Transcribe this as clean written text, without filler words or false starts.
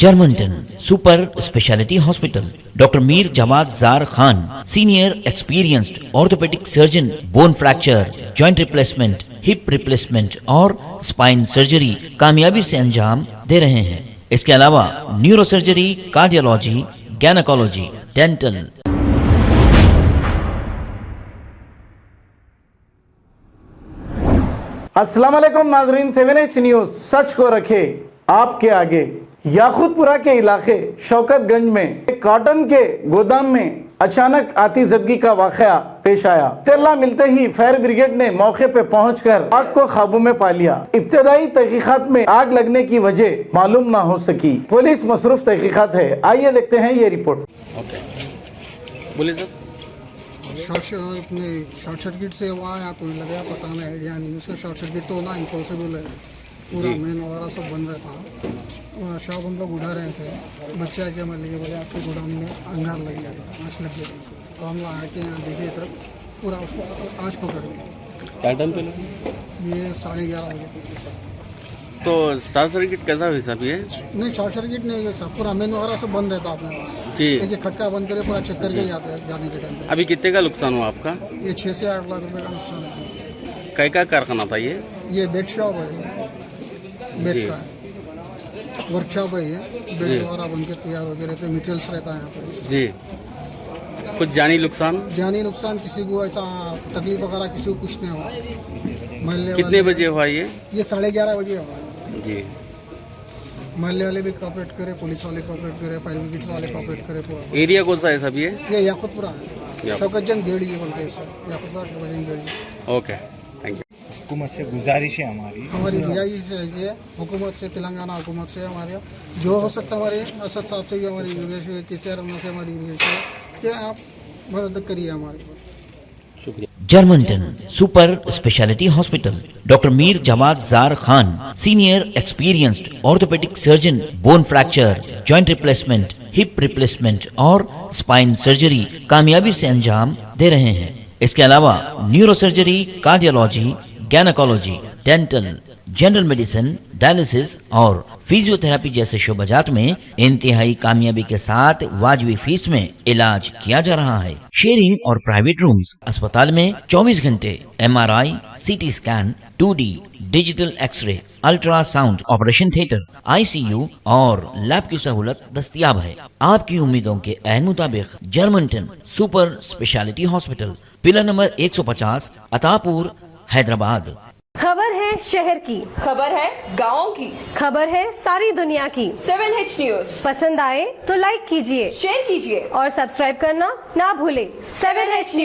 Germanton super speciality hospital, doctor Mir Jawad Zar Khan, senior experienced orthopaedic surgeon, bone fracture, joint replacement, hip replacement और spine surgery कामयाबी से अंजाम दे रहे हैं। इसके अलावा neuro surgery, cardiology, gynaecology, dental. अस्सलाम वालेकुम नाजरीन, 7H न्यूज सच को रखे आपके आगे। याकूतपुरा के इलाके शौकतगंज में एक कॉटन के गोदाम में अचानक आतिशबाजी का वाकया पेश आया। इत्तला मिलते ही फायर ब्रिगेड ने मौके पे पहुंचकर आग को काबू में पा लिया। इब्तदाई तहकीकात में आग लगने की वजह मालूम ना हो सकी। पुलिस मसरूफ तहकीकात है। आइए देखते हैं ये रिपोर्ट। बोलिए सर। शॉर्ट सर्किट से हुआ या कोई लगा पता नहीं, आइडिया नहीं। उसका शॉर्ट सर्किट तो होना इम्पॉसिबल है। पूरा मेन वगैरह सब बन रहा था और शॉप हम लोग उठा रहे थे। बच्चा क्या मान लीजिए बोले आपके गोदाम में अंगार लग गया था, आँच लग गया। तो हम लोग आके यहाँ देखे तब पूरा उसको आँच पकड़ गया। क्या टाइम पे लगा? ये 11:30 बजे। तो शॉर्ट सर्किट कैसा हुई साहब ये? नहीं, शॉर्ट सर्किट नहीं, सब पूरा मेन वगैरह सब बंद रहता अपने पास। जी। एक खटका बंद करे पूरा चेक करके जाने के टाइम पे। अभी कितने का नुकसान हुआ आपका? ये 6 से 8 लाख रुपये का नुकसान है। कई का कारखाना था ये? ये बेड शॉप है, बेड का वर्कशॉप है। ये बेड वगैरह बन के तैयार हो गए रहते, मटेरियल्स रहता है यहाँ पे। जी। कुछ जानी नुकसान? जानी नुकसान किसी को ऐसा तकलीफ वगैरह किसी को कुछ नहीं हुआ। महल्ले कितने बजे हुआ ये? 11:30 बजे हुआ। जी। महल्ले वाले भी कॉपरेट करे, पुलिस वाले कॉपरेट करे, फायर ब्रिगेड वाले कॉपरेट करे। पूरा एरिया कौन सा है सब ये? याकूतपुरा है, शौकतजंग गेड़ी ये बोलते हैं सर। याकूतपुरा शौकतजंग गेड़ी। Okay, thank you. हुकूमत से गुजारिश है हमारी गुजारिश है हुकूमत से, तेलंगाना हुकूमत से हमारे जो हो सकता है। हमारे असद साहब से भी हमारी गुजारिश है, KCR से हमारी गुजारिश है कि आप मदद करिए हमारी। Germanton super speciality hospital, doctor Mir Jawad Zar Khan, senior experienced orthopaedic surgeon, bone fracture, joint replacement, hip replacement और स्पाइन सर्जरी कामयाबी से अंजाम दे रहे हैं। इसके अलावा neuro surgery, cardiology, gynaecology, dental, general medicine, dialysis और फिजियोथेरेपी जैसे शोबाजात में इंतहाई कामयाबी के साथ वाजबी फीस में इलाज किया जा रहा है। शेयरिंग और प्राइवेट रूम्स, अस्पताल में 24 घंटे MRI, CT scan, 2D digital x ray, ultrasound, operation theatre, ICU और लैब की सहूलत दस्तयाब है। आपकी उम्मीदों के ऐन मुताबिक Germanton super speciality hospital, pillar number 150, Attapur, Hyderabad. खबर है शहर की, खबर है गाँव की, खबर है सारी दुनिया की। 7H न्यूज पसंद आए तो लाइक कीजिए, शेयर कीजिए और सब्सक्राइब करना ना भूलें। 7H news.